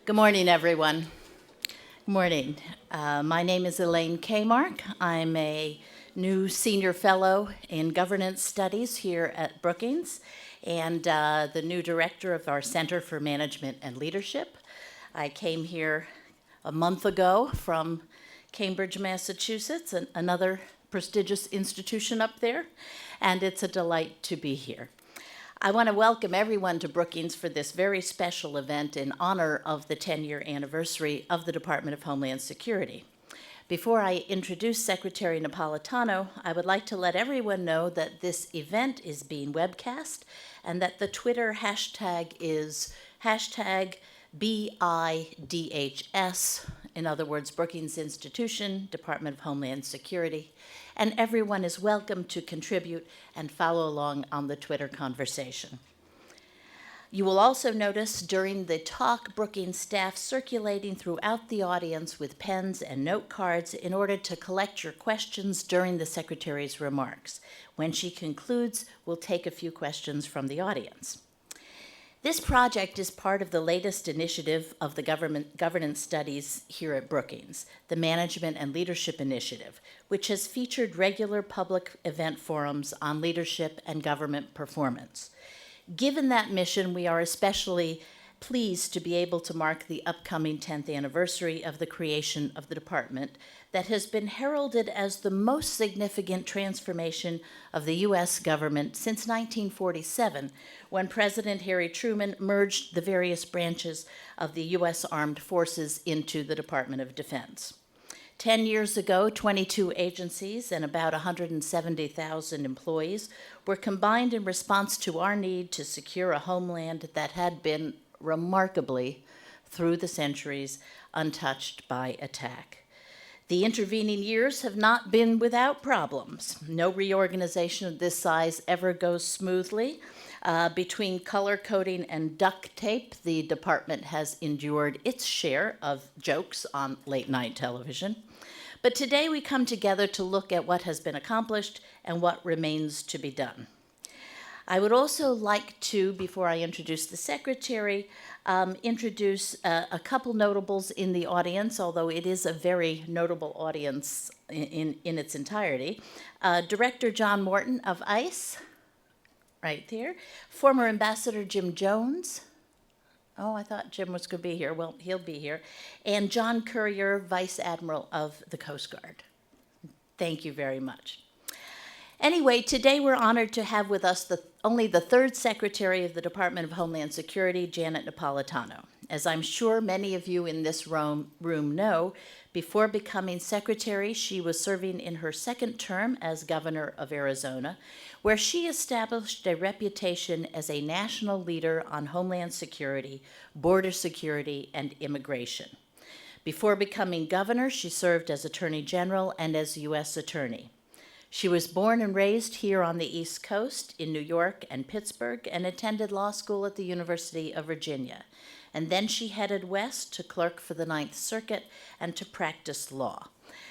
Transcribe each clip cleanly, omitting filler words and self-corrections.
Good morning, everyone. Good morning. My name is Elaine Kmark. I'm a new senior fellow in governance studies here at Brookings and the new director of our Center for Management and Leadership. I came here a month ago from Cambridge, Massachusetts, another prestigious institution up there, and it's a delight to be here. I want to welcome everyone to Brookings for this very special event in honor of the 10-year anniversary of the Department of Homeland Security. Before I introduce Secretary Napolitano, I would like to let everyone know that this event is being webcast and that the Twitter hashtag is hashtag BIDHS, in other words, Brookings Institution, Department of Homeland Security, and everyone is welcome to contribute and follow along on the Twitter conversation. You will also notice during the talk Brookings staff circulating throughout the audience with pens and note cards in order to collect your questions during the Secretary's remarks. When she concludes, we'll take a few questions from the audience. This project is part of the latest initiative of the governance studies here at Brookings, the Management and Leadership Initiative, which has featured regular public event forums on leadership and government performance. Given that mission, we are especially pleased to be able to mark the upcoming 10th anniversary of the creation of the department that has been heralded as the most significant transformation of the U.S. government since 1947, when President Harry Truman merged the various branches of the U.S. Armed Forces into the Department of Defense. 10 years ago, 22 agencies and about 170,000 employees were combined in response to our need to secure a homeland that had been remarkably, through the centuries, untouched by attack. The intervening years have not been without problems. No reorganization of this size ever goes smoothly. Between color coding and duct tape, the department has endured its share of jokes on late-night television. But today we come together to look at what has been accomplished and what remains to be done. I would also like to, before I introduce the Secretary, introduce a couple notables in the audience, although it is a very notable audience in its entirety. Director John Morton of ICE, right there. Former Ambassador Jim Jones. Oh, I thought Jim was going to be here. Well, he'll be here. And John Currier, Vice Admiral of the Coast Guard. Thank you very much. Anyway, today we're honored to have with us only the third Secretary of the Department of Homeland Security, Janet Napolitano. As I'm sure many of you in this room know, before becoming Secretary, she was serving in her second term as Governor of Arizona, where she established a reputation as a national leader on Homeland Security, border security, and immigration. Before becoming governor, she served as Attorney General and as U.S. Attorney. She was born and raised here on the East Coast in New York and Pittsburgh and attended law school at the University of Virginia. And then she headed west to clerk for the Ninth Circuit and to practice law.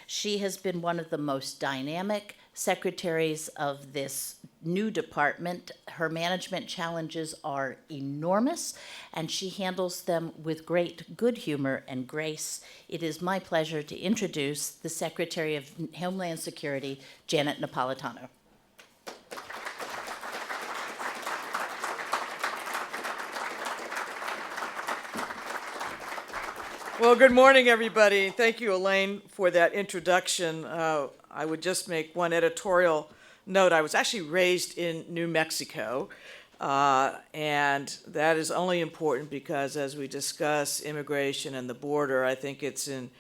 She has been one of the most dynamic secretaries of this new department. Her management challenges are enormous, and she handles them with great good humor and grace. It is my pleasure to introduce the Secretary of Homeland Security, Janet Napolitano. Well, good morning, everybody. Thank you, Elaine, for that introduction. I would just make one editorial note. I was actually raised in New Mexico, and that is only important because as we discuss immigration and the border, I think it's an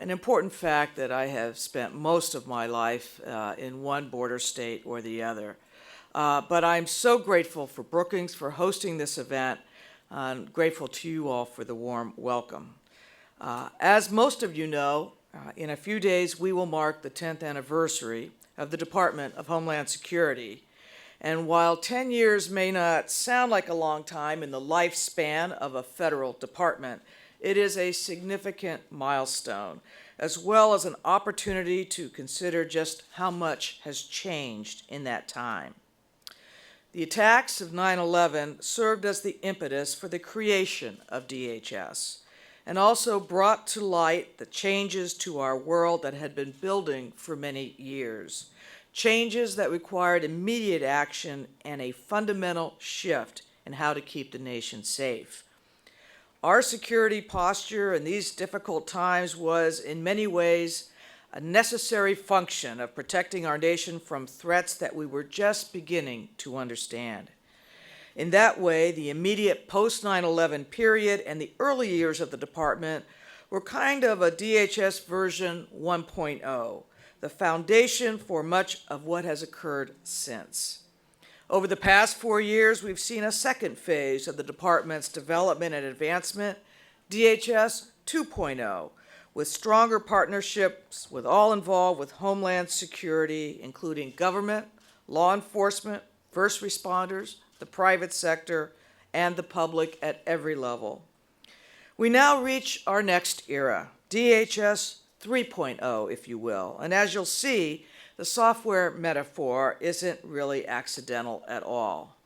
important fact that I have spent most of my life in one border state or the other. But I'm so grateful for Brookings for hosting this event. I'm grateful to you all for the warm welcome. As most of you know, in a few days we will mark the 10th anniversary of the Department of Homeland Security. And while 10 years may not sound like a long time in the lifespan of a federal department, it is a significant milestone, as well as an opportunity to consider just how much has changed in that time. The attacks of 9/11 served as the impetus for the creation of DHS and also brought to light the changes to our world that had been building for many years, changes that required immediate action and a fundamental shift in how to keep the nation safe. Our security posture in these difficult times was, in many ways, a necessary function of protecting our nation from threats that we were just beginning to understand. In that way, the immediate post-9/11 period and the early years of the department were kind of a DHS version 1.0, the foundation for much of what has occurred since. Over the past 4 years, we've seen a second phase of the department's development and advancement, DHS 2.0, with stronger partnerships with all involved with Homeland Security, including government, law enforcement, first responders, the private sector, and the public at every level. We now reach our next era, DHS 3.0, if you will, and as you'll see, the software metaphor isn't really accidental at all.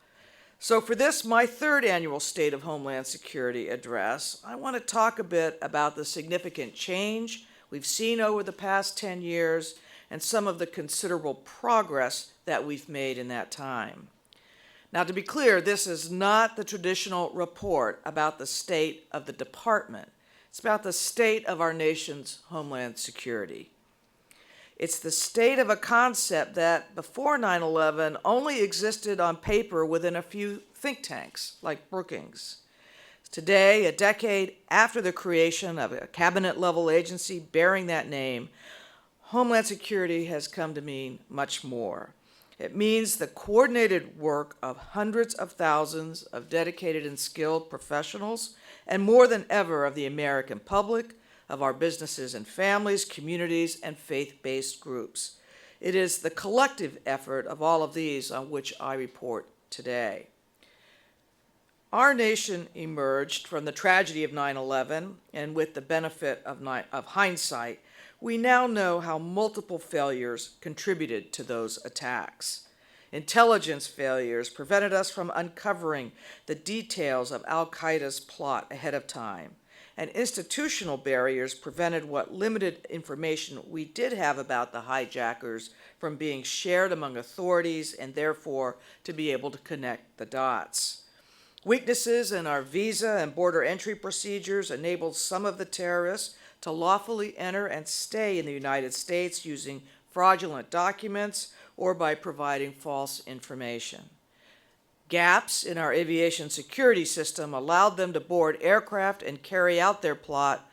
So for this, my third annual State of Homeland Security address, I want to talk a bit about the significant change we've seen over the past 10 years and some of the considerable progress that we've made in that time. Now, to be clear, this is not the traditional report about the state of the department. It's about the state of our nation's Homeland Security. It's the state of a concept that before 9/11 only existed on paper within a few think tanks like Brookings. Today, a decade after the creation of a cabinet-level agency bearing that name, Homeland Security has come to mean much more. It means the coordinated work of hundreds of thousands of dedicated and skilled professionals, and more than ever of the American public, of our businesses and families, communities, and faith-based groups. It is the collective effort of all of these on which I report today. Our nation emerged from the tragedy of 9/11, and with the benefit of hindsight, we now know how multiple failures contributed to those attacks. Intelligence failures prevented us from uncovering the details of al-Qaeda's plot ahead of time, and institutional barriers prevented what limited information we did have about the hijackers from being shared among authorities and therefore to be able to connect the dots. Weaknesses in our visa and border entry procedures enabled some of the terrorists to lawfully enter and stay in the United States using fraudulent documents or by providing false information. Gaps in our aviation security system allowed them to board aircraft and carry out their plot,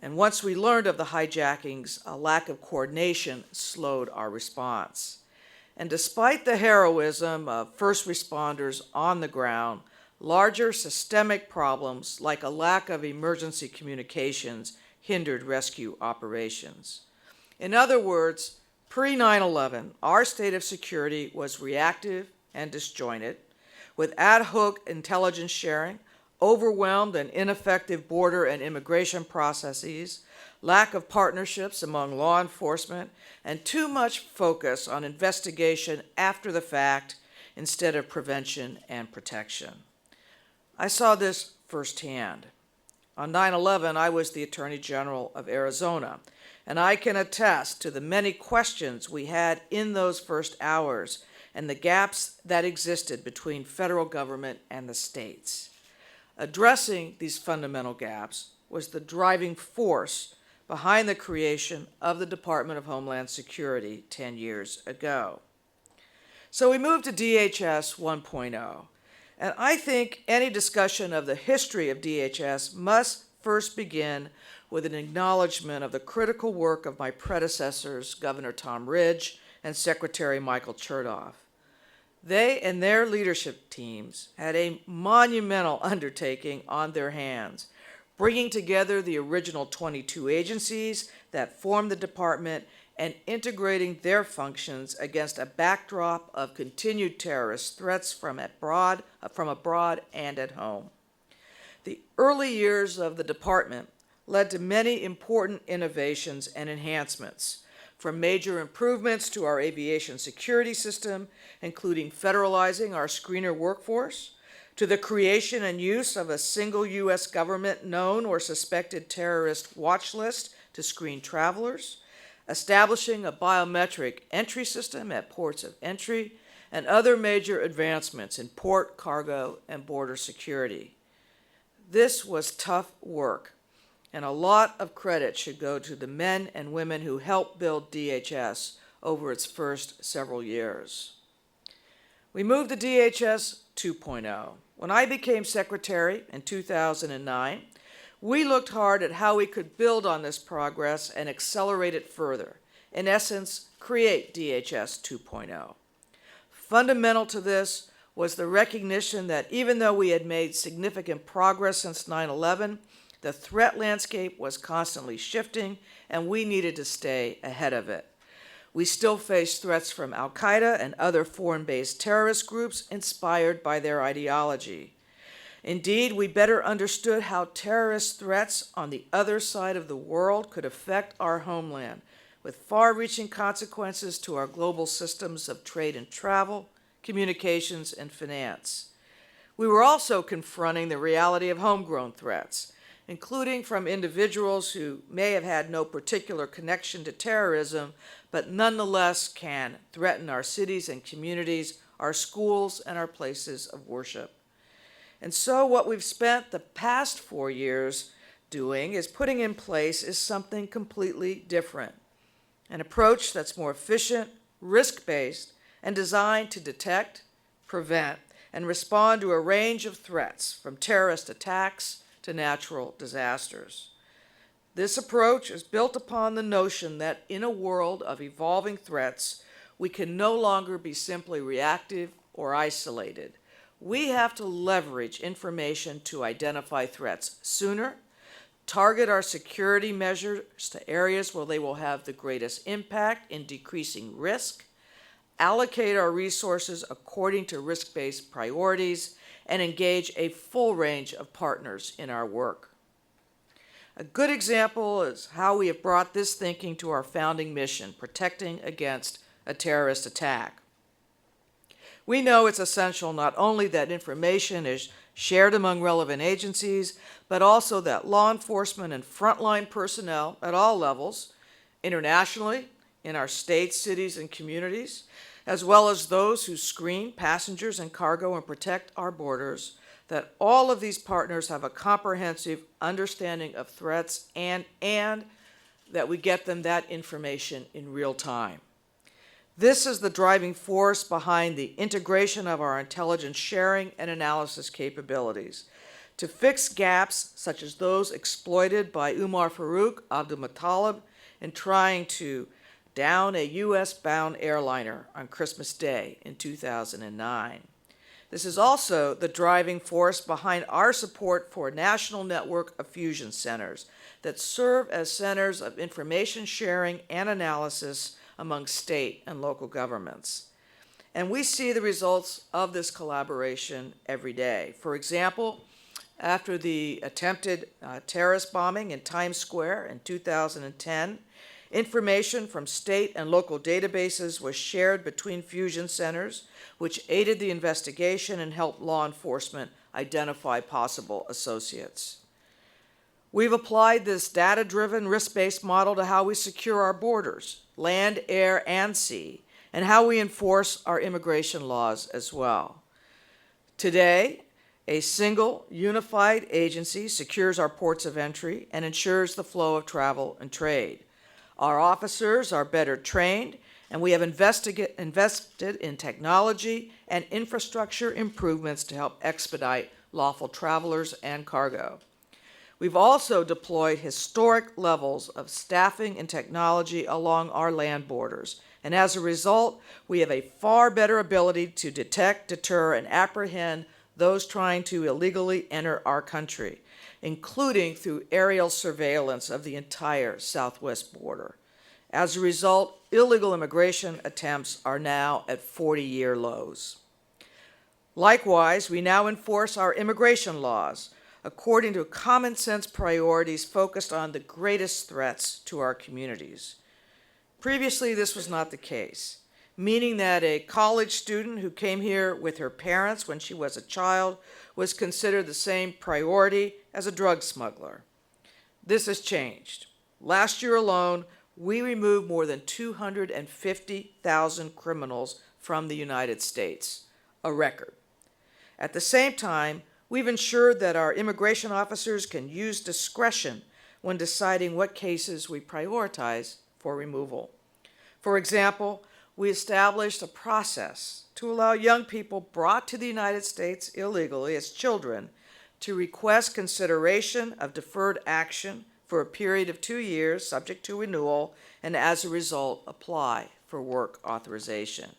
and once we learned of the hijackings, a lack of coordination slowed our response. And despite the heroism of first responders on the ground, larger systemic problems like a lack of emergency communications hindered rescue operations. In other words, pre-9/11, our state of security was reactive and disjointed, with ad hoc intelligence sharing, overwhelmed and ineffective border and immigration processes, lack of partnerships among law enforcement, and too much focus on investigation after the fact instead of prevention and protection. I saw this firsthand. On 9/11, I was the Attorney General of Arizona, and I can attest to the many questions we had in those first hours and the gaps that existed between federal government and the states. Addressing these fundamental gaps was the driving force behind the creation of the Department of Homeland Security 10 years ago. So we moved to DHS 1.0, and I think any discussion of the history of DHS must first begin with an acknowledgement of the critical work of my predecessors, Governor Tom Ridge and Secretary Michael Chertoff. They and their leadership teams had a monumental undertaking on their hands, bringing together the original 22 agencies that formed the department and integrating their functions against a backdrop of continued terrorist threats from abroad and at home. The early years of the department led to many important innovations and enhancements. from major improvements to our aviation security system, including federalizing our screener workforce, to the creation and use of a single U.S. government known or suspected terrorist watch list to screen travelers, establishing a biometric entry system at ports of entry, and other major advancements in port, cargo, and border security. This was tough work, and a lot of credit should go to the men and women who helped build DHS over its first several years. We moved to DHS 2.0. When I became secretary in 2009, we looked hard at how we could build on this progress and accelerate it further. In essence, create DHS 2.0. Fundamental to this was the recognition that even though we had made significant progress since 9/11, the threat landscape was constantly shifting, and we needed to stay ahead of it. We still face threats from Al-Qaeda and other foreign-based terrorist groups inspired by their ideology. Indeed, we better understood how terrorist threats on the other side of the world could affect our homeland, with far-reaching consequences to our global systems of trade and travel, communications, and finance. We were also confronting the reality of homegrown threats, including from individuals who may have had no particular connection to terrorism, but nonetheless can threaten our cities and communities, our schools, and our places of worship. And so what we've spent the past 4 years doing is putting in place is something completely different. An approach that's more efficient, risk-based, and designed to detect, prevent, and respond to a range of threats, from terrorist attacks to natural disasters. This approach is built upon the notion that in a world of evolving threats, we can no longer be simply reactive or isolated. We have to leverage information to identify threats sooner, target our security measures to areas where they will have the greatest impact in decreasing risk, allocate our resources according to risk-based priorities, and engage a full range of partners in our work. A good example is how we have brought this thinking to our founding mission, protecting against a terrorist attack. We know it's essential not only that information is shared among relevant agencies, but also that law enforcement and frontline personnel at all levels, internationally, in our states, cities, and communities, as well as those who screen passengers and cargo and protect our borders, that all of these partners have a comprehensive understanding of threats and that we get them that information in real time. This is the driving force behind the integration of our intelligence sharing and analysis capabilities to fix gaps such as those exploited by Umar Farouk Abdulmuttalib in trying to down a U.S.-bound airliner on Christmas Day in 2009. This is also the driving force behind our support for a national network of fusion centers that serve as centers of information sharing and analysis among state and local governments. And we see the results of this collaboration every day. For example, after the attempted terrorist bombing in Times Square in 2010, information from state and local databases was shared between fusion centers, which aided the investigation and helped law enforcement identify possible associates. We've applied this data-driven, risk-based model to how we secure our borders, land, air, and sea, and how we enforce our immigration laws as well. Today, a single, unified agency secures our ports of entry and ensures the flow of travel and trade. Our officers are better trained, and we have invested in technology and infrastructure improvements to help expedite lawful travelers and cargo. We've also deployed historic levels of staffing and technology along our land borders, and as a result, we have a far better ability to detect, deter, and apprehend those trying to illegally enter our country, including through aerial surveillance of the entire southwest border. As a result, illegal immigration attempts are now at 40-year lows. Likewise, we now enforce our immigration laws according to common sense priorities focused on the greatest threats to our communities. Previously, this was not the case, meaning that a college student who came here with her parents when she was a child was considered the same priority as a drug smuggler. This has changed. Last year alone, we removed more than 250,000 criminals from the United States, a record. At the same time, we've ensured that our immigration officers can use discretion when deciding what cases we prioritize for removal. For example, we established a process to allow young people brought to the United States illegally as children to request consideration of deferred action for a period of 2 years, subject to renewal, and as a result, apply for work authorization.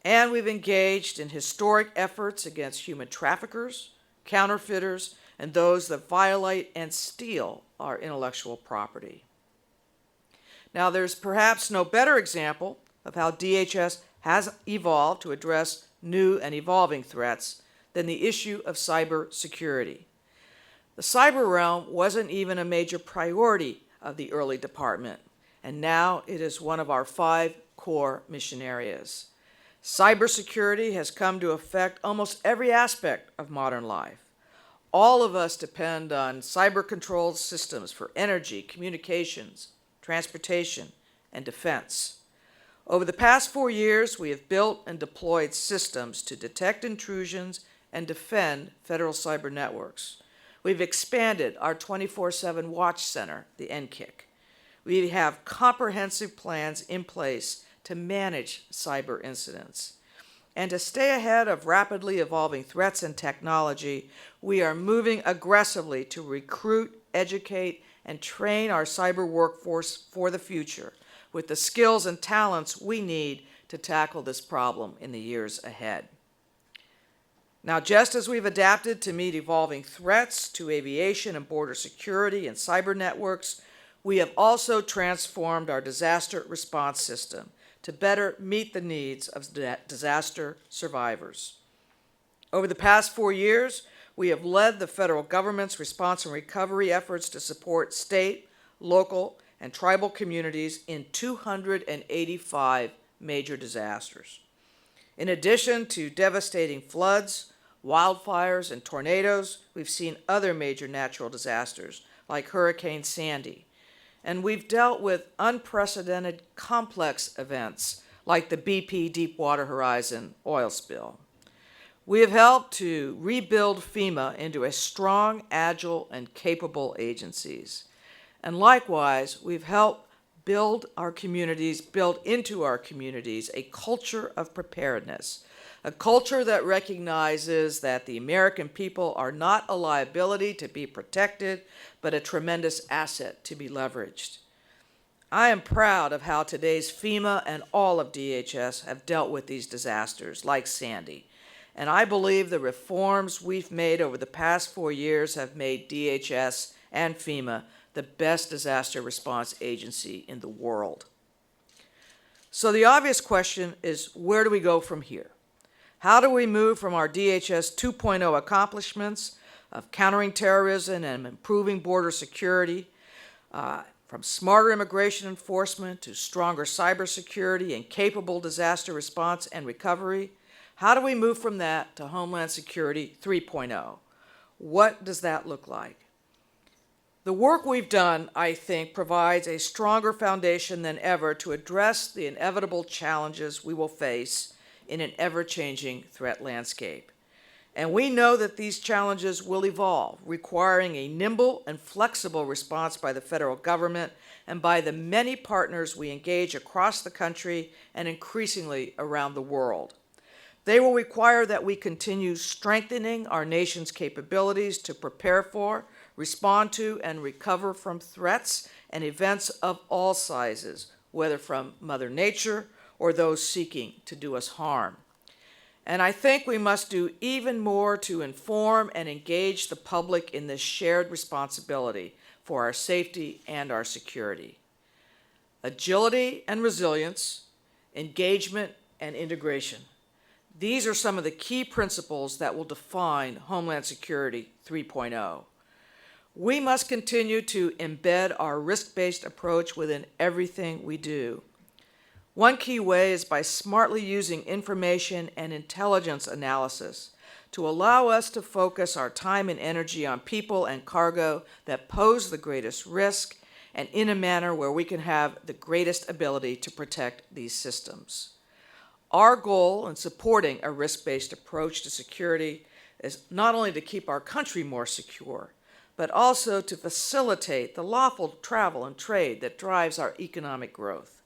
And we've engaged in historic efforts against human traffickers, counterfeiters, and those that violate and steal our intellectual property. Now, there's perhaps no better example of how DHS has evolved to address new and evolving threats than the issue of cybersecurity. The cyber realm wasn't even a major priority of the early department, and now it is one of our 5 core mission areas. Cybersecurity has come to affect almost every aspect of modern life. All of us depend on cyber-controlled systems for energy, communications, transportation, and defense. Over the past 4 years, we have built and deployed systems to detect intrusions and defend federal cyber networks. We've expanded our 24/7 Watch Center, the NCIC. We have comprehensive plans in place to manage cyber incidents. And to stay ahead of rapidly evolving threats and technology, we are moving aggressively to recruit, educate, and train our cyber workforce for the future with the skills and talents we need to tackle this problem in the years ahead. Now, just as we've adapted to meet evolving threats to aviation and border security and cyber networks, we have also transformed our disaster response system to better meet the needs of disaster survivors. Over the past 4 years, we have led the federal government's response and recovery efforts to support state, local, and tribal communities in 285 major disasters. In addition to devastating floods, wildfires, and tornadoes, we've seen other major natural disasters like Hurricane Sandy. And we've dealt with unprecedented complex events like the BP Deepwater Horizon oil spill. We have helped to rebuild FEMA into a strong, agile, and capable agencies. And likewise, we've helped build into our communities a culture of preparedness, a culture that recognizes that the American people are not a liability to be protected, but a tremendous asset to be leveraged. I am proud of how today's FEMA and all of DHS have dealt with these disasters like Sandy. And I believe the reforms we've made over the past 4 years have made DHS and FEMA the best disaster response agency in the world. So the obvious question is, where do we go from here? How do we move from our DHS 2.0 accomplishments of countering terrorism and improving border security, from smarter immigration enforcement to stronger cybersecurity and capable disaster response and recovery? How do we move from that to Homeland Security 3.0? What does that look like? The work we've done, I think, provides a stronger foundation than ever to address the inevitable challenges we will face in an ever-changing threat landscape. And we know that these challenges will evolve, requiring a nimble and flexible response by the federal government and by the many partners we engage across the country and increasingly around the world. They will require that we continue strengthening our nation's capabilities to prepare for, respond to, and recover from threats and events of all sizes, whether from Mother Nature or those seeking to do us harm. And I think we must do even more to inform and engage the public in this shared responsibility for our safety and our security. Agility and resilience, engagement and integration. These are some of the key principles that will define Homeland Security 3.0. We must continue to embed our risk-based approach within everything we do. One key way is by smartly using information and intelligence analysis to allow us to focus our time and energy on people and cargo that pose the greatest risk and in a manner where we can have the greatest ability to protect these systems. Our goal in supporting a risk-based approach to security is not only to keep our country more secure, but also to facilitate the lawful travel and trade that drives our economic growth.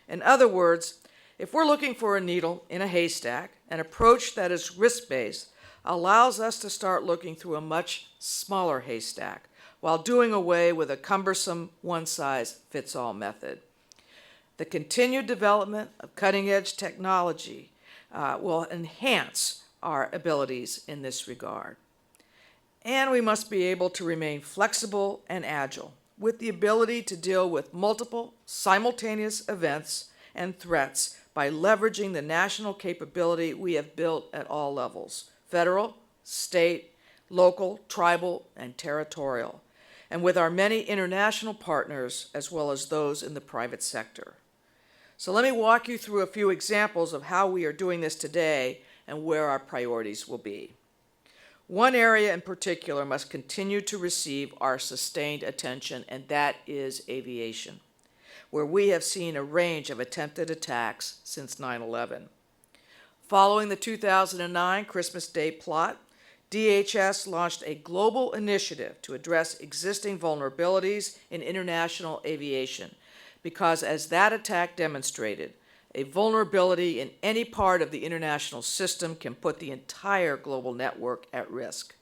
In other words, if we're looking for a needle in a haystack, an approach that is risk-based allows us to start looking through a much smaller haystack while doing away with a cumbersome one-size-fits-all method. The continued development of cutting-edge technology will enhance our abilities in this regard. And we must be able to remain flexible and agile with the ability to deal with multiple simultaneous events and threats by leveraging the national capability we have built at all levels: federal, state, local, tribal, and territorial, and with our many international partners as well as those in the private sector. So let me walk you through a few examples of how we are doing this today and where our priorities will be. One area in particular must continue to receive our sustained attention, and that is aviation, where we have seen a range of attempted attacks since 9/11. Following the 2009 Christmas Day plot, DHS launched a global initiative to address existing vulnerabilities in international aviation, because as that attack demonstrated, a vulnerability in any part of the international system can put the entire global network at risk.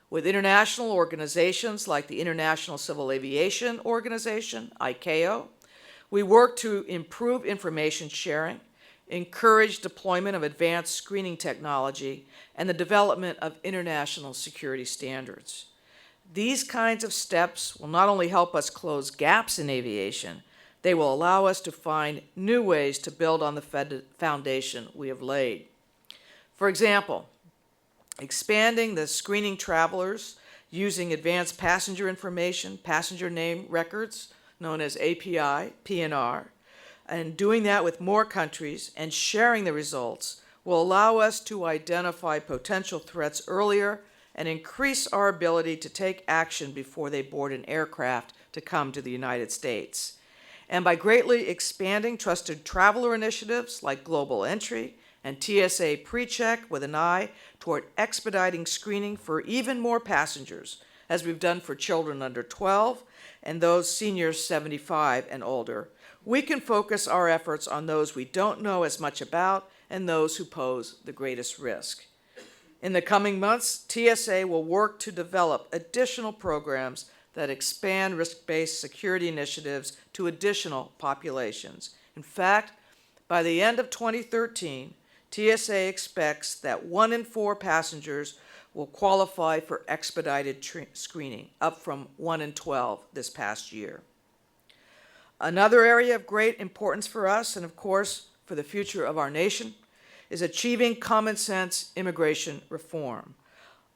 With international organizations like the International Civil Aviation Organization, ICAO, we work to improve information sharing, encourage deployment of advanced screening technology, and the development of international security standards. These kinds of steps will not only help us close gaps in aviation, they will allow us to find new ways to build on the foundation we have laid. For example, expanding the screening travelers using advanced passenger information, passenger name records, known as API, PNR, and doing that with more countries and sharing the results will allow us to identify potential threats earlier and increase our ability to take action before they board an aircraft to come to the United States. And by greatly expanding trusted traveler initiatives like Global Entry and TSA PreCheck with an eye toward expediting screening for even more passengers, as we've done for children under 12 and those seniors 75 and older, we can focus our efforts on those we don't know as much about and those who pose the greatest risk. In the coming months, TSA will work to develop additional programs that expand risk-based security initiatives to additional populations. In fact, by the end of 2013, TSA expects that 1 in 4 passengers will qualify for expedited screening, up from 1 in 12 this past year. Another area of great importance for us, and of course for the future of our nation, is achieving common sense immigration reform.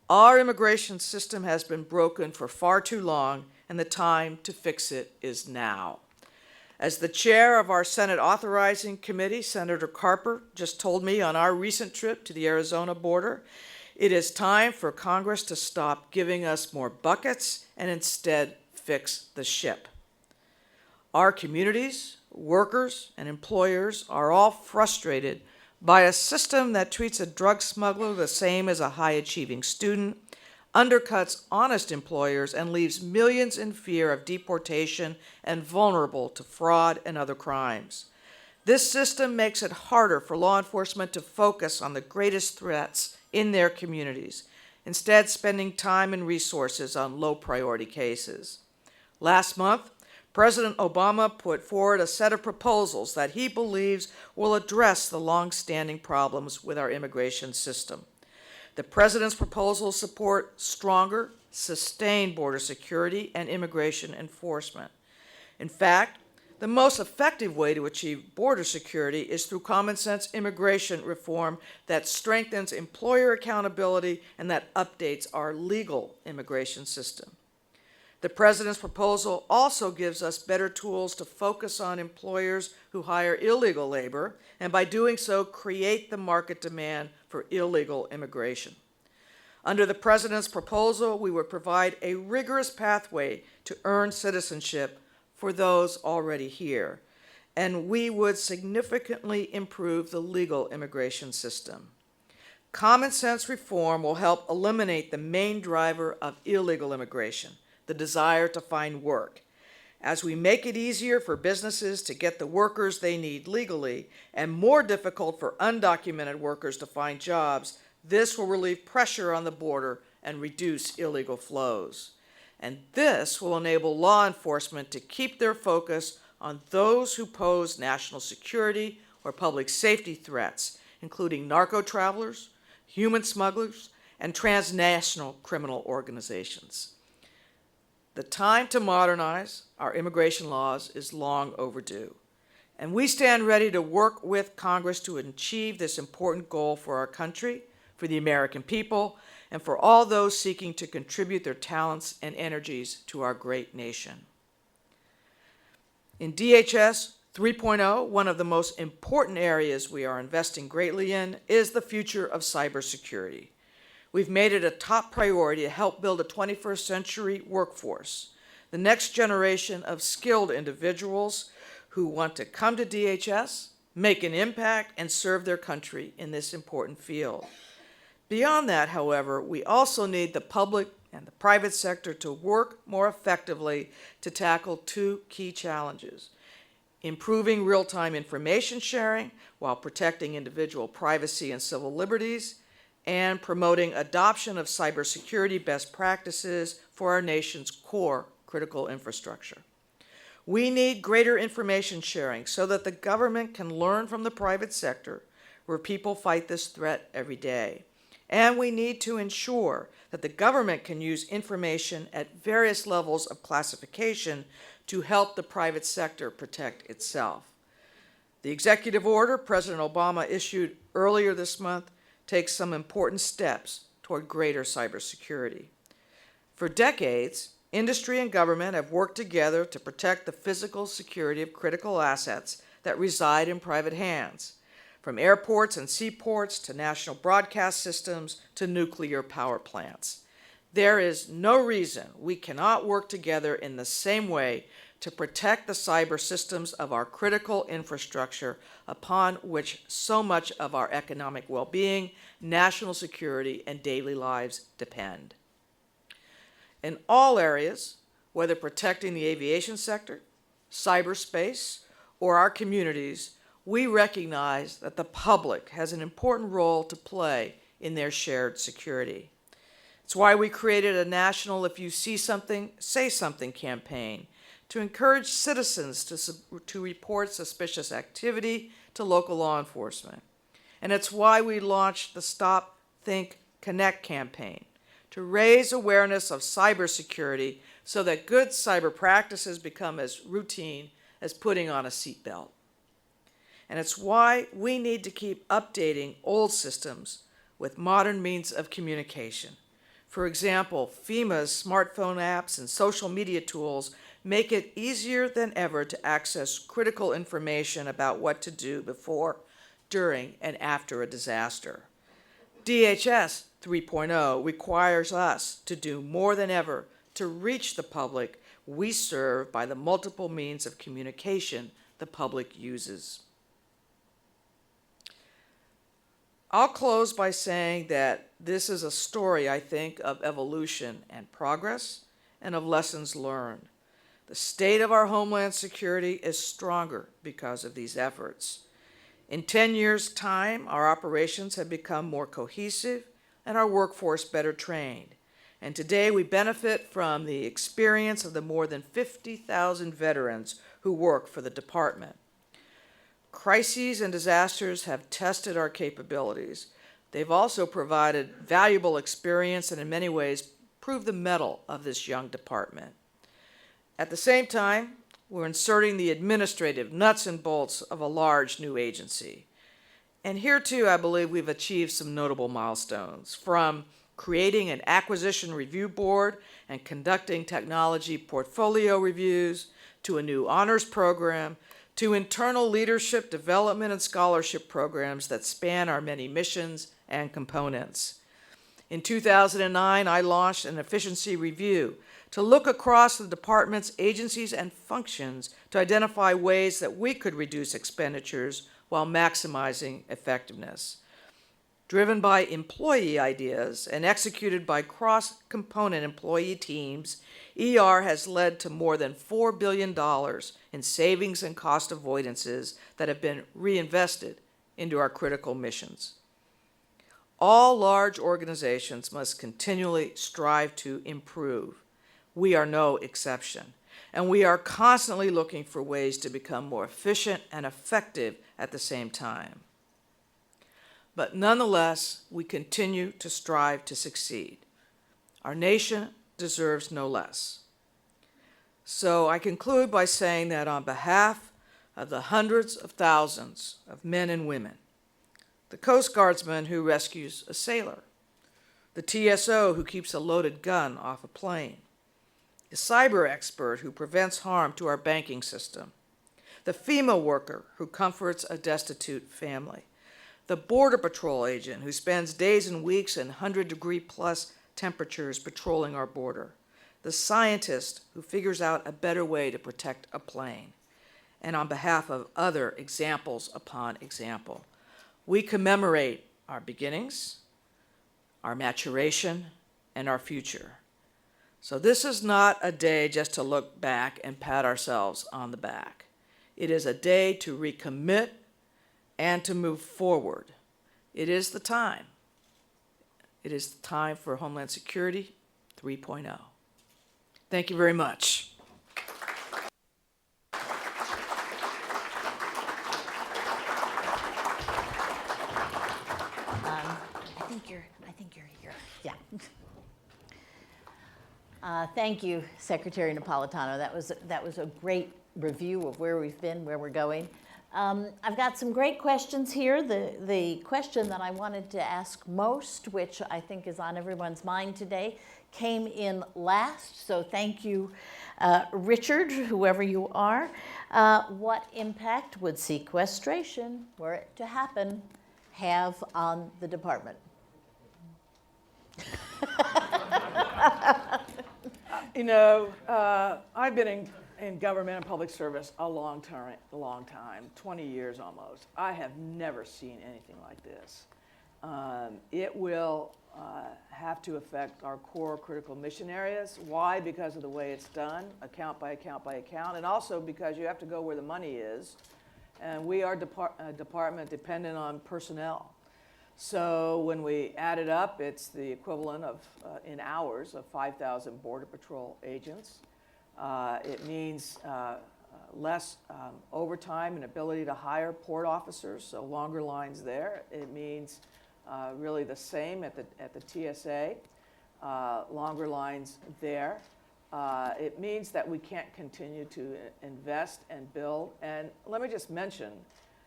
Our immigration system has been broken for far too long, and the time to fix it is now. As the chair of our Senate Authorizing Committee, Senator Carper, just told me on our recent trip to the Arizona border, it is time for Congress to stop giving us more buckets and instead fix the ship. Our communities, workers, and employers are all frustrated by a system that treats a drug smuggler the same as a high-achieving student, undercuts honest employers, and leaves millions in fear of deportation and vulnerable to fraud and other crimes. This system makes it harder for law enforcement to focus on the greatest threats in their communities, instead spending time and resources on low-priority cases. Last month, President Obama put forward a set of proposals that he believes will address the long-standing problems with our immigration system. The president's proposals support stronger, sustained border security and immigration enforcement. In fact, the most effective way to achieve border security is through common sense immigration reform that strengthens employer accountability and that updates our legal immigration system. The President's proposal also gives us better tools to focus on employers who hire illegal labor, and by doing so, create the market demand for illegal immigration. Under the President's proposal, we would provide a rigorous pathway to earn citizenship for those already here, and we would significantly improve the legal immigration system. Common sense reform will help eliminate the main driver of illegal immigration, the desire to find work. As we make it easier for businesses to get the workers they need legally and more difficult for undocumented workers to find jobs, this will relieve pressure on the border and reduce illegal flows. And this will enable law enforcement to keep their focus on those who pose national security or public safety threats, including narco-travelers, human smugglers, and transnational criminal organizations. The time to modernize our immigration laws is long overdue, and we stand ready to work with Congress to achieve this important goal for our country, for the American people, and for all those seeking to contribute their talents and energies to our great nation. In DHS 3.0, one of the most important areas we are investing greatly in is the future of cybersecurity. We've made it a top priority to help build a 21st century workforce, the next generation of skilled individuals who want to come to DHS, make an impact, and serve their country in this important field. Beyond that, however, we also need the public and the private sector to work more effectively to tackle two key challenges: improving real-time information sharing while protecting individual privacy and civil liberties, and promoting adoption of cybersecurity best practices for our nation's core critical infrastructure. We need greater information sharing so that the government can learn from the private sector, where people fight this threat every day. And we need to ensure that the government can use information at various levels of classification to help the private sector protect itself. The executive order President Obama issued earlier this month takes some important steps toward greater cybersecurity. For decades, industry and government have worked together to protect the physical security of critical assets that reside in private hands, from airports and seaports to national broadcast systems to nuclear power plants. There is no reason we cannot work together in the same way to protect the cyber systems of our critical infrastructure upon which so much of our economic well-being, national security, and daily lives depend. In all areas, whether protecting the aviation sector, cyberspace, or our communities, we recognize that the public has an important role to play in their shared security. It's why we created a national "If You See Something, Say Something" campaign to encourage citizens to report suspicious activity to local law enforcement. And it's why we launched the Stop, Think, Connect campaign to raise awareness of cybersecurity so that good cyber practices become as routine as putting on a seatbelt. And it's why we need to keep updating old systems with modern means of communication. For example, FEMA's smartphone apps and social media tools make it easier than ever to access critical information about what to do before, during, and after a disaster. DHS 3.0 requires us to do more than ever to reach the public we serve by the multiple means of communication the public uses. I'll close by saying that this is a story, I think, of evolution and progress and of lessons learned. The state of our Homeland Security is stronger because of these efforts. In 10 years' time, our operations have become more cohesive and our workforce better trained. And today we benefit from the experience of the more than 50,000 veterans who work for the department. Crises and disasters have tested our capabilities. They've also provided valuable experience and in many ways proved the mettle of this young department. At the same time, we're inserting the administrative nuts and bolts of a large new agency. And here too, I believe we've achieved some notable milestones, from creating an acquisition review board and conducting technology portfolio reviews, to a new honors program, to internal leadership development and scholarship programs that span our many missions and components. In 2009, I launched an efficiency review to look across the department's agencies and functions to identify ways that we could reduce expenditures while maximizing effectiveness. Driven by employee ideas and executed by cross-component employee teams, ER has led to more than $4 billion in savings and cost avoidances that have been reinvested into our critical missions. All large organizations must continually strive to improve. We are no exception, and we are constantly looking for ways to become more efficient and effective at the same time. But nonetheless, we continue to strive to succeed. Our nation deserves no less. So I conclude by saying that on behalf of the hundreds of thousands of men and women, the Coast Guardsman who rescues a sailor, the TSO who keeps a loaded gun off a plane, the cyber expert who prevents harm to our banking system, the FEMA worker who comforts a destitute family, the Border Patrol agent who spends days and weeks in 100-degree-plus temperatures patrolling our border, the scientist who figures out a better way to protect a plane, and on behalf of other examples upon example, we commemorate our beginnings, our maturation, and our future. So this is not a day just to look back and pat ourselves on the back. It is a day to recommit and to move forward. It is the time. It is the time for Homeland Security 3.0. Thank you very much. I think you're here. Yeah. Thank you, Secretary Napolitano. That was a great review of where we've been, where we're going. I've got some great questions here. The question that I wanted to ask most, which I think is on everyone's mind today, came in last. So thank you, Richard, whoever you are. What impact would sequestration, were it to happen, have on the department? You know, I've been in government and public service a long time, 20 years almost. I have never seen anything like this. It will have to affect our core critical mission areas. Why? Because of the way it's done, account by account by account, and also because you have to go where the money is. And we are a department dependent on personnel. So when we add it up, it's the equivalent of, in hours, of 5,000 Border Patrol agents. It means less overtime and ability to hire port officers, so longer lines there. It means really the same at the TSA, longer lines there. It means that we can't continue to invest and build. And let me just mention,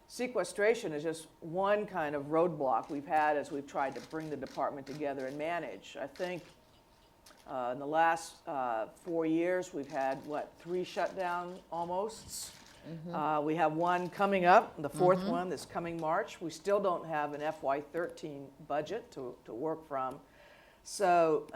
sequestration is just one kind of roadblock we've had as we've tried to bring the department together and manage. I think in the last 4 years, we've had, 3 shutdown almosts. Mm-hmm. We have one coming up, the fourth one this coming March. We still don't have an FY13 budget to work from. So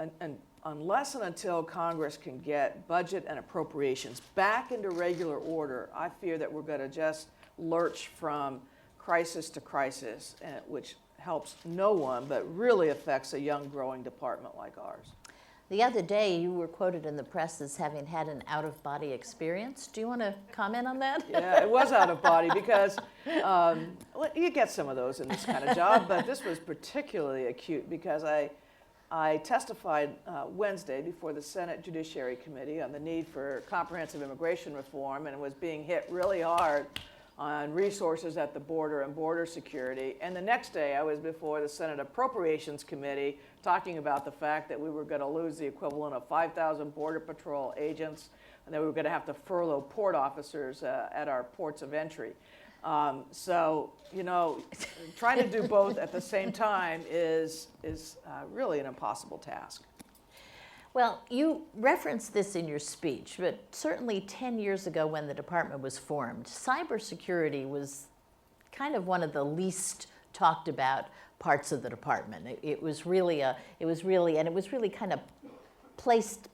unless and until Congress can get budget and appropriations back into regular order, I fear that we're going to just lurch from crisis to crisis, which helps no one, but really affects a young, growing department like ours. The other day, you were quoted in the press as having had an out-of-body experience. Do you want to comment on that? Yeah, it was out of body because you get some of those in this kind of job, but this was particularly acute because I testified Wednesday before the Senate Judiciary Committee on the need for comprehensive immigration reform, and it was being hit really hard on resources at the border and border security. And the next day, I was before the Senate Appropriations Committee talking about the fact that we were going to lose the equivalent of 5,000 Border Patrol agents, and that we were going to have to furlough port officers at our ports of entry. So, trying to do both at the same time is really an impossible task. Well, you referenced this in your speech, but certainly 10 years ago when the department was formed, cybersecurity was kind of one of the least talked about parts of the department. It was really kind of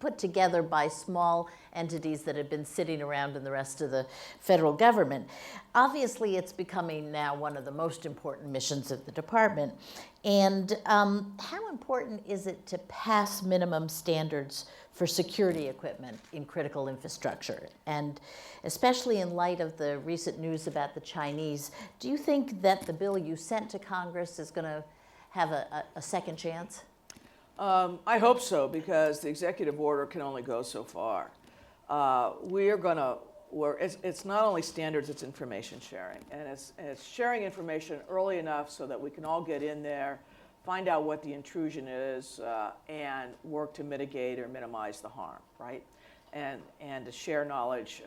put together by small entities that had been sitting around in the rest of the federal government. Obviously, it's becoming now one of the most important missions of the department. And how important is it to pass minimum standards for security equipment in critical infrastructure? And especially in light of the recent news about the Chinese, do you think that the bill you sent to Congress is going to have a second chance? I hope so, because the executive order can only go so far. It's not only standards, it's information sharing. And it's sharing information early enough so that we can all get in there, find out what the intrusion is, and work to mitigate or minimize the harm, right? And to share knowledge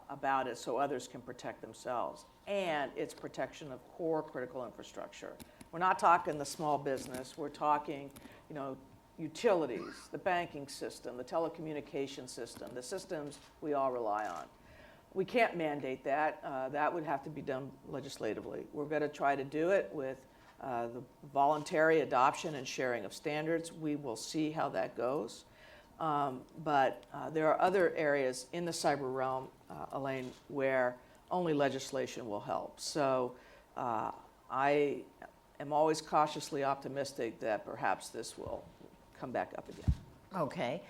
about it so others can protect themselves. And it's protection of core critical infrastructure. We're not talking the small business, we're talking utilities, the banking system, the telecommunication system, the systems we all rely on. We can't mandate that. That would have to be done legislatively. We're going to try to do it with the voluntary adoption and sharing of standards. We will see how that goes. But there are other areas in the cyber realm, Elaine, where only legislation will help. So I am always cautiously optimistic that perhaps this will come back up again. Okay.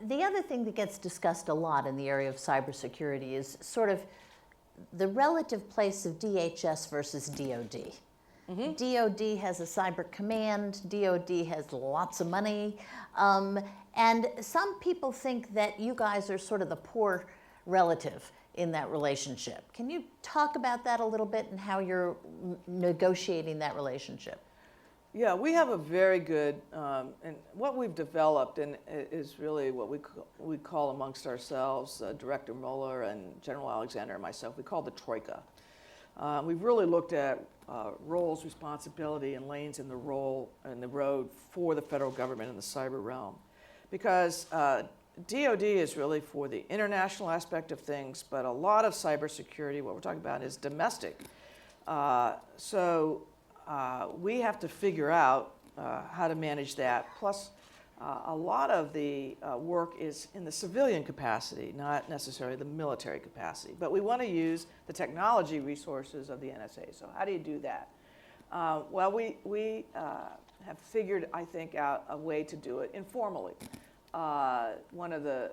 The other thing that gets discussed a lot in the area of cybersecurity is sort of the relative place of DHS versus DoD. Mm-hmm. DoD has a cyber command, DoD has lots of money, and some people think that you guys are sort of the poor relative in that relationship. Can you talk about that a little bit and how you're negotiating that relationship? Yeah, we have a very good, and what we've developed and is really what we call amongst ourselves, Director Mueller and General Alexander and myself, we call the Troika. We've really looked at roles, responsibility, and lanes in the road for the federal government in the cyber realm. Because DoD is really for the international aspect of things, but a lot of cybersecurity, what we're talking about, is domestic. So we have to figure out how to manage that. Plus, a lot of the work is in the civilian capacity, not necessarily the military capacity. But we want to use the technology resources of the NSA. So how do you do that? Well, we have figured, I think, out a way to do it informally. One of the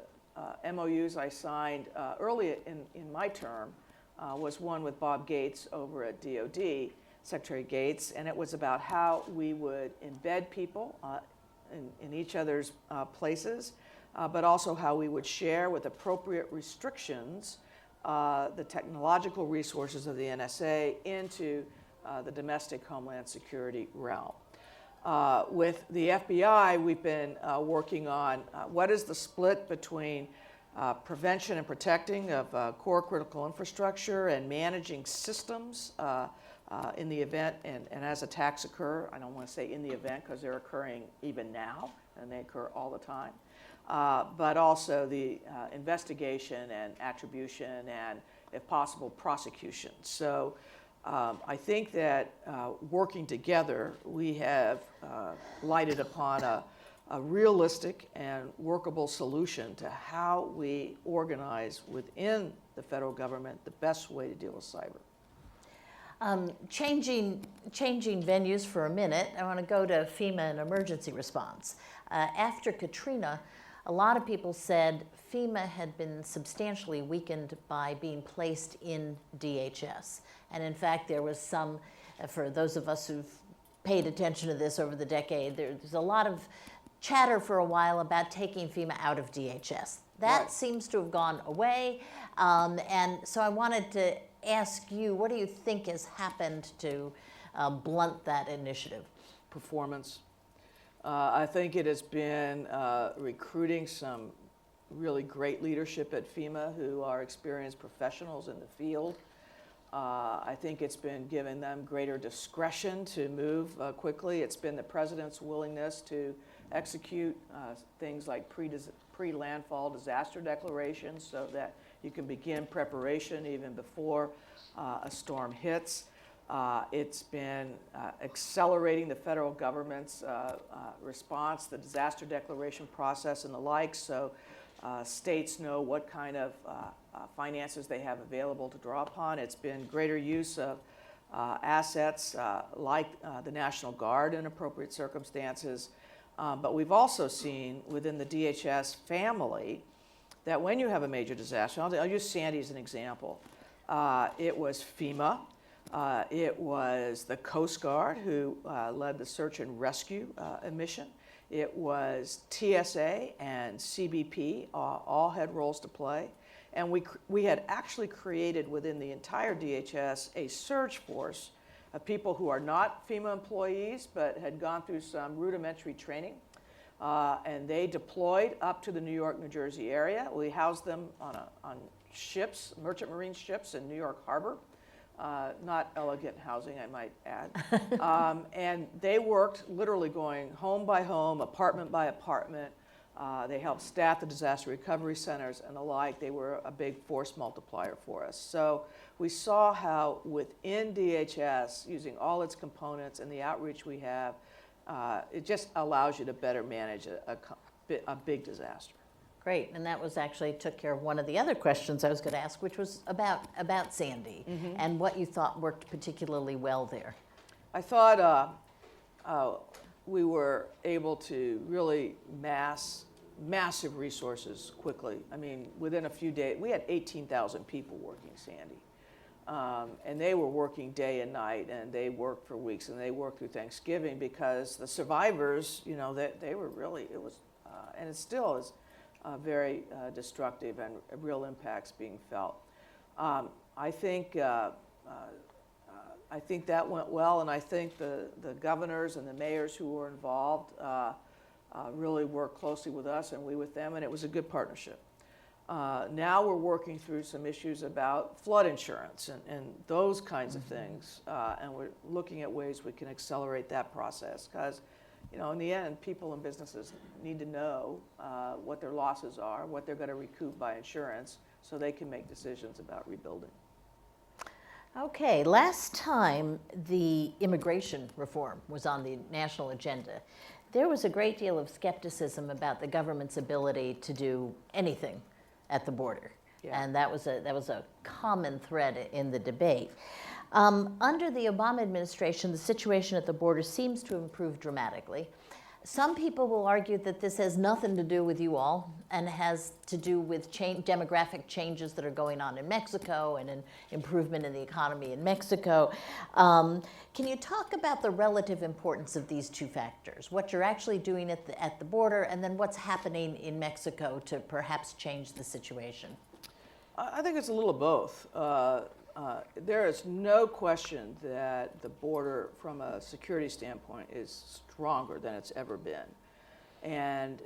MOUs I signed early in my term was one with Bob Gates over at DoD, Secretary Gates, and it was about how we would embed people in each other's places, but also how we would share with appropriate restrictions the technological resources of the NSA into the domestic Homeland Security realm. With the FBI, we've been working on what is the split between prevention and protecting of core critical infrastructure and managing systems in the event and as attacks occur. I don't want to say in the event because they're occurring even now and they occur all the time. But also the investigation and attribution and, if possible, prosecution. So I think that working together, we have lighted upon a realistic and workable solution to how we organize within the federal government the best way to deal with cyber. Changing venues for a minute, I want to go to FEMA and emergency response. After Katrina, a lot of people said FEMA had been substantially weakened by being placed in DHS. And in fact, there was some, for those of us who've paid attention to this over the decade, there's a lot of chatter for a while about taking FEMA out of DHS. That Right. seems to have gone away. And so I wanted to ask you, what do you think has happened to blunt that initiative? Performance. I think it has been recruiting some really great leadership at FEMA who are experienced professionals in the field. I think it's been giving them greater discretion to move quickly. It's been the president's willingness to execute things like pre-landfall disaster declarations so that you can begin preparation even before a storm hits. It's been accelerating the federal government's response, the disaster declaration process and the like, so states know what kind of finances they have available to draw upon. It's been greater use of assets like the National Guard in appropriate circumstances. But we've also seen within the DHS family that when you have a major disaster, I'll use Sandy as an example. It was FEMA. It was the Coast Guard who led the search and rescue mission. It was TSA and CBP, all had roles to play. And we had actually created within the entire DHS a surge force of people who are not FEMA employees but had gone through some rudimentary training. And they deployed up to the New York, New Jersey area. We housed them on ships, merchant marine ships in New York Harbor. Not elegant housing, I might add. And they worked literally going home by home, apartment by apartment. They helped staff the disaster recovery centers and the like. They were a big force multiplier for us. So we saw how within DHS, using all its components and the outreach we have, it just allows you to better manage a big disaster. Great, and that was actually took care of one of the other questions I was going to ask, which was about Sandy and what you thought worked particularly well there. I thought we were able to really massive resources quickly. I mean, within a few days, we had 18,000 people working Sandy. And they were working day and night, and they worked for weeks, and they worked through Thanksgiving because the survivors, you know, they were really, it was, and it still is, very destructive and real impacts being felt. I think that went well, and I think the governors and the mayors who were involved really worked closely with us and we with them, and it was a good partnership. Now we're working through some issues about flood insurance and those kinds of things, and we're looking at ways we can accelerate that process because, you know, in the end, people and businesses need to know what their losses are, what they're going to recoup by insurance, so they can make decisions about rebuilding. Okay, last time the immigration reform was on the national agenda, there was a great deal of skepticism about the government's ability to do anything at the border. Yeah. And that was a common thread in the debate. Under the Obama administration, the situation at the border seems to have improved dramatically. Some people will argue that this has nothing to do with you all and has to do with demographic changes that are going on in Mexico and an improvement in the economy in Mexico. Can you talk about the relative importance of these two factors, what you're actually doing at the border and then what's happening in Mexico to perhaps change the situation? I think it's a little of both. There is no question that the border from a security standpoint is stronger than it's ever been. And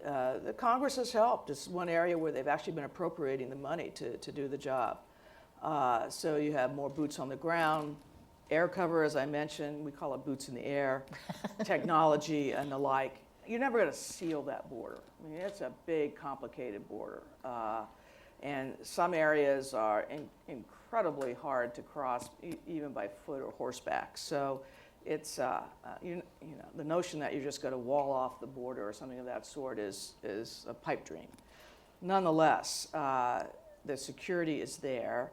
the Congress has helped. It's one area where they've actually been appropriating the money to do the job. So you have more boots on the ground, air cover, as I mentioned, we call it boots in the air, technology and the like. You're never going to seal that border. I mean, it's a big, complicated border. And some areas are incredibly hard to cross, even by foot or horseback. So it's, you know, the notion that you're just going to wall off the border or something of that sort is a pipe dream. Nonetheless, the security is there,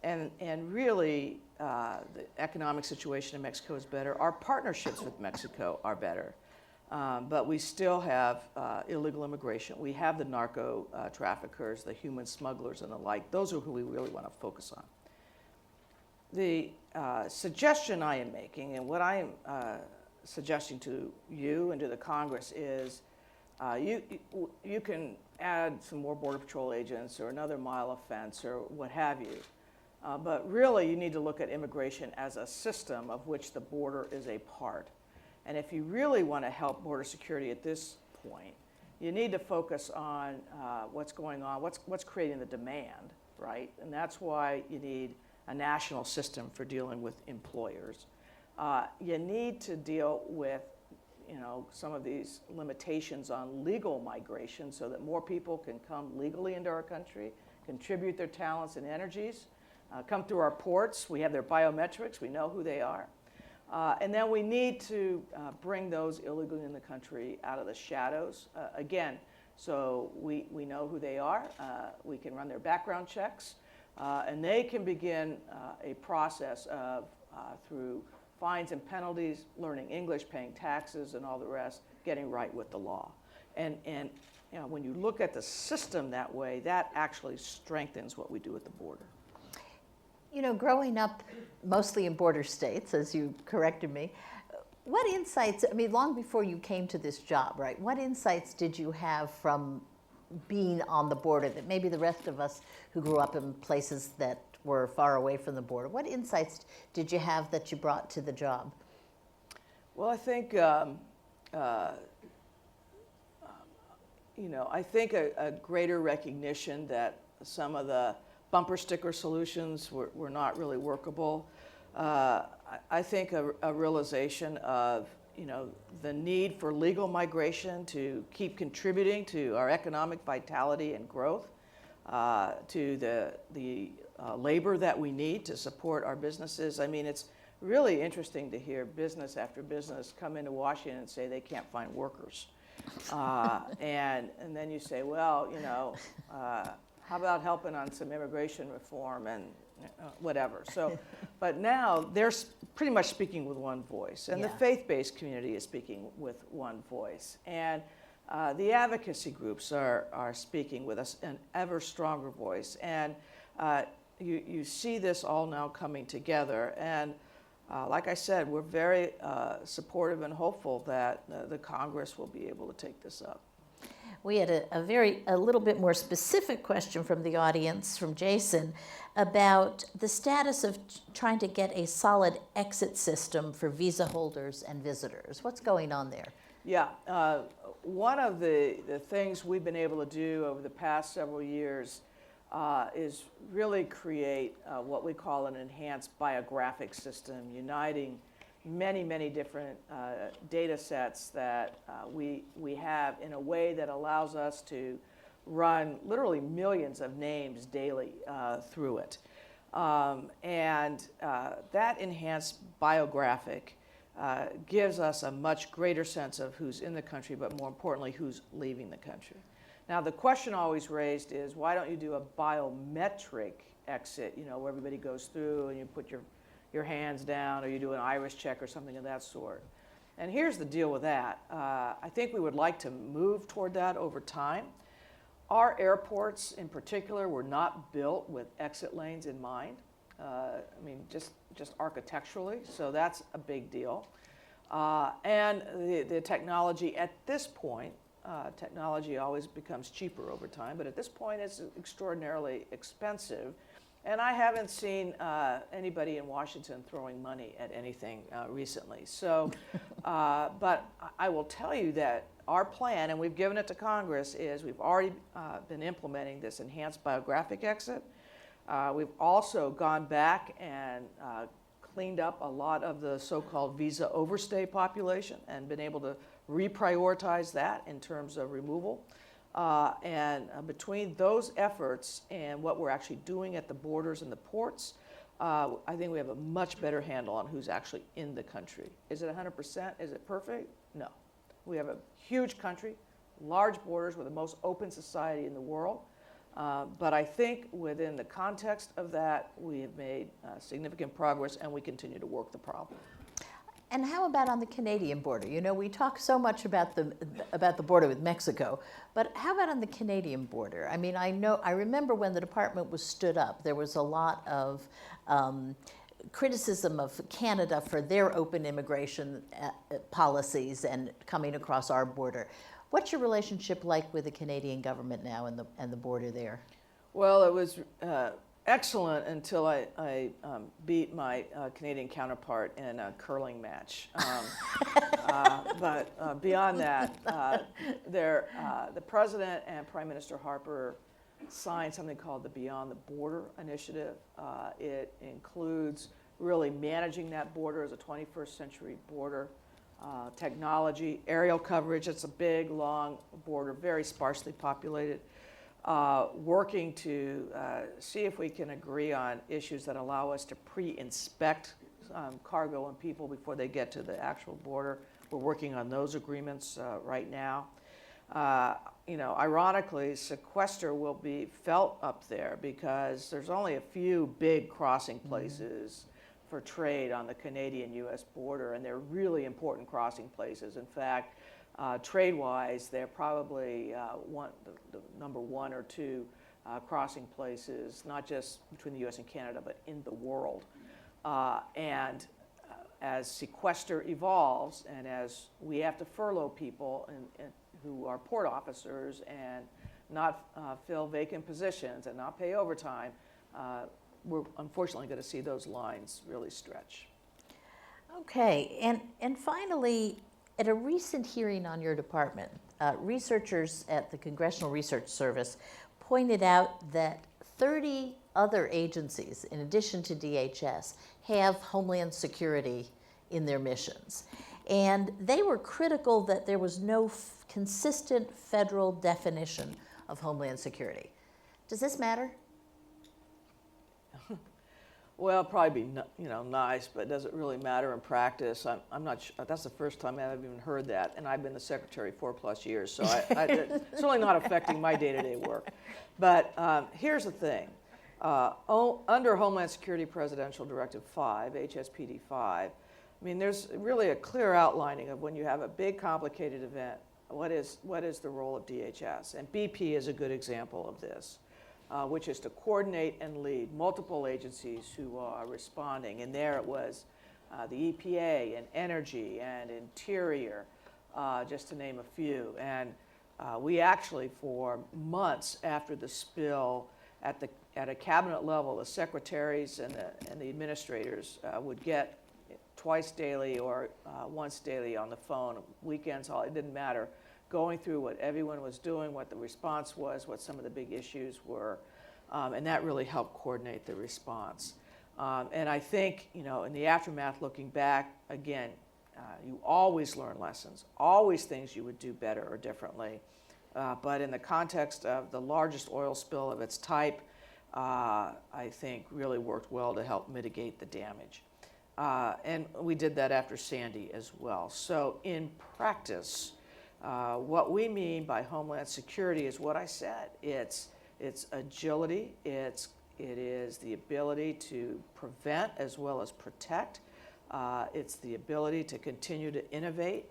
and really the economic situation in Mexico is better. Our partnerships with Mexico are better. But we still have illegal immigration. We have the narco traffickers, the human smugglers and the like. Those are who we really want to focus on. The suggestion I am making and what I am suggesting to you and to the Congress is you can add some more Border Patrol agents or another mile of fence or what have you. But really you need to look at immigration as a system of which the border is a part. And if you really want to help border security at this point, you need to focus on what's going on, what's creating the demand, right? And that's why you need a national system for dealing with employers. You need to deal with some of these limitations on legal migration so that more people can come legally into our country, contribute their talents and energies, come through our ports. We have their biometrics. We know who they are. And then we need to bring those illegally in the country out of the shadows. Again, so we know who they are. We can run their background checks. And they can begin a process of, through fines and penalties, learning English, paying taxes, and all the rest, getting right with the law. And when you look at the system that way, that actually strengthens what we do at the border. Growing up mostly in border states, as you corrected me, what insights, long before you came to this job, right, what insights did you have from being on the border that maybe the rest of us who grew up in places that were far away from the border, what insights did you have that you brought to the job? Well, I think, I think a greater recognition that some of the bumper sticker solutions were not really workable. I think a realization of, the need for legal migration to keep contributing to our economic vitality and growth, to the labor that we need to support our businesses. It's really interesting to hear business after business come into Washington and say they can't find workers. And then you say, well, how about helping on some immigration reform and whatever. So, but now they're pretty much speaking with one voice, and the faith-based community is speaking with one voice, and the advocacy groups are speaking with us an ever stronger voice, and you see this all now coming together, and like I said, we're very supportive and hopeful that the Congress will be able to take this up. We had a little bit more specific question from the audience, from Jason, about the status of trying to get a solid exit system for visa holders and visitors. What's going on there? Yeah, one of the things we've been able to do over the past several years is really create what we call an enhanced biographic system, uniting many different data sets that we have in a way that allows us to run literally millions of names daily through it. And that enhanced biographic gives us a much greater sense of who's in the country, but more importantly, who's leaving the country. Now, the question always raised is, why don't you do a biometric exit, where everybody goes through and you put your hands down, or you do an iris check or something of that sort. And here's the deal with that. I think we would like to move toward that over time. Our airports in particular were not built with exit lanes in mind. Just architecturally, so that's a big deal. And the technology at this point, technology always becomes cheaper over time, but at this point it's extraordinarily expensive. And I haven't seen anybody in Washington throwing money at anything recently. So, but I will tell you that our plan, and we've given it to Congress, is we've already been implementing this enhanced biographic exit. We've also gone back and cleaned up a lot of the so-called visa overstay population and been able to reprioritize that in terms of removal. And between those efforts and what we're actually doing at the borders and the ports, I think we have a much better handle on who's actually in the country. Is it 100%? Is it perfect? No. We have a huge country, large borders, with the most open society in the world. But I think within the context of that, we have made significant progress, and we continue to work the problem. And how about on the Canadian border? We talk so much about the border with Mexico, but how about on the Canadian border? I remember when the department was stood up, there was a lot of criticism of Canada for their open immigration policies and coming across our border. What's your relationship like with the Canadian government now and the border there? Well, it was excellent until I beat my Canadian counterpart in a curling match. But beyond that, the President and Prime Minister Harper signed something called the Beyond the Border Initiative. It includes really managing that border as a 21st century border, technology, aerial coverage. It's a big, long border, very sparsely populated. Working to see if we can agree on issues that allow us to pre-inspect cargo and people before they get to the actual border. We're working on those agreements right now. Ironically, sequester will be felt up there because there's only a few big crossing places for trade on the Canadian-U.S. border, and they're really important crossing places. In fact, trade-wise, they're probably the number one or two crossing places, not just between the U.S. and Canada, but in the world. As sequester evolves, and as we have to furlough people who are port officers and not fill vacant positions and not pay overtime, we're unfortunately going to see those lines really stretch. Okay, and finally, at a recent hearing on your department, researchers at the Congressional Research Service pointed out that 30 other agencies, in addition to DHS, have Homeland Security in their missions. And they were critical that there was no consistent federal definition of Homeland Security. Does this matter? Well, probably be nice, but does it really matter in practice? I'm not sure. That's the first time I've even heard that, and I've been the secretary 4+ years, so it's really not affecting my day-to-day work. But here's the thing. Under Homeland Security Presidential Directive 5, HSPD 5, there's really a clear outlining of when you have a big, complicated event, what is the role of DHS? And BP is a good example of this. Which is to coordinate and lead multiple agencies who are responding. And there it was the EPA and Energy and Interior, just to name a few. And we actually, for months after the spill, at a cabinet level, the secretaries and the administrators would get twice daily or once daily on the phone, weekends, it didn't matter, going through what everyone was doing, what the response was, what some of the big issues were, and that really helped coordinate the response. And I think, in the aftermath, looking back, again, you always learn lessons, always things you would do better or differently. But in the context of the largest oil spill of its type, I think really worked well to help mitigate the damage. And we did that after Sandy as well. So in practice, what we mean by Homeland Security is what I said. It's agility. It is the ability to prevent as well as protect. It's the ability to continue to innovate.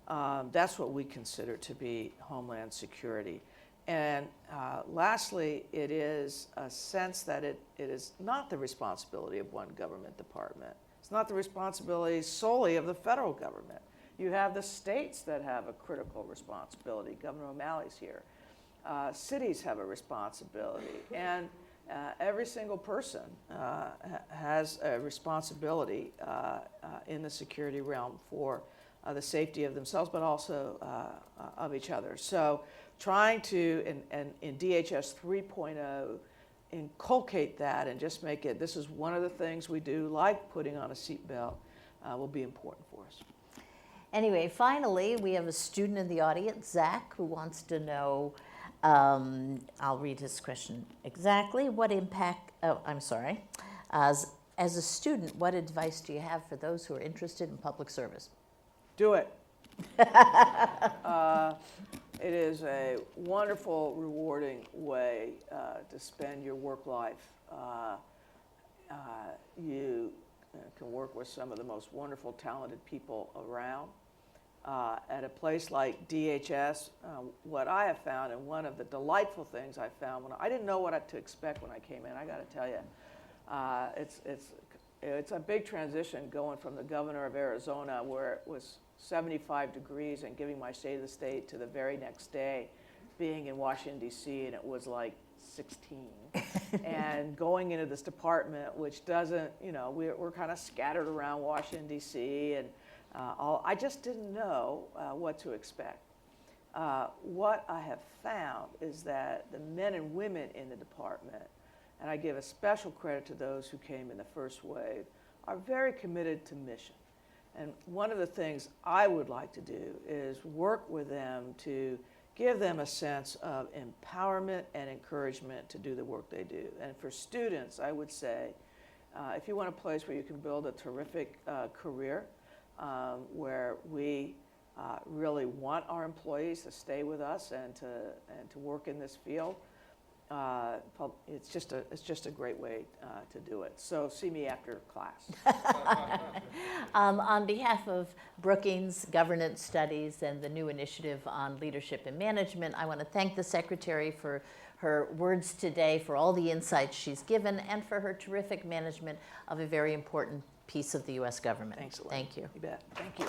That's what we consider to be Homeland Security. And lastly, it is a sense that it is not the responsibility of one government department. It's not the responsibility solely of the federal government. You have the states that have a critical responsibility. Governor O'Malley's here. Cities have a responsibility. And every single person has a responsibility in the security realm for the safety of themselves, but also of each other. So trying to, and in DHS 3.0, inculcate that and just make it, this is one of the things we do, like putting on a seatbelt, will be important for us. Anyway, finally, we have a student in the audience, Zach, who wants to know, I'll read his question exactly, what impact, as a student, what advice do you have for those who are interested in public service? Do it. It is a wonderful, rewarding way to spend your work life. You can work with some of the most wonderful, talented people around. At a place like DHS, what I have found, and one of the delightful things I found, I didn't know what to expect when I came in, I got to tell you. It's a big transition going from the governor of Arizona, where it was 75 degrees, and giving my State of the State, to the very next day being in Washington, D.C., and it was like 16. And going into this department, which doesn't, we're kind of scattered around Washington, D.C., and I just didn't know what to expect. what I have found is that the men and women in the department, and I give a special credit to those who came in the first wave, are very committed to mission. And one of the things I would like to do is work with them to give them a sense of empowerment and encouragement to do the work they do. And for students, I would say, if you want a place where you can build a terrific career, where we really want our employees to stay with us and to work in this field, it's just a great way to do it. So see me after class. On behalf of Brookings Governance Studies and the new initiative on leadership and management, I want to thank the Secretary for her words today, for all the insights she's given, and for her terrific management of a very important piece of the U.S. government. Thanks a lot. Thank you. You bet. Thank you.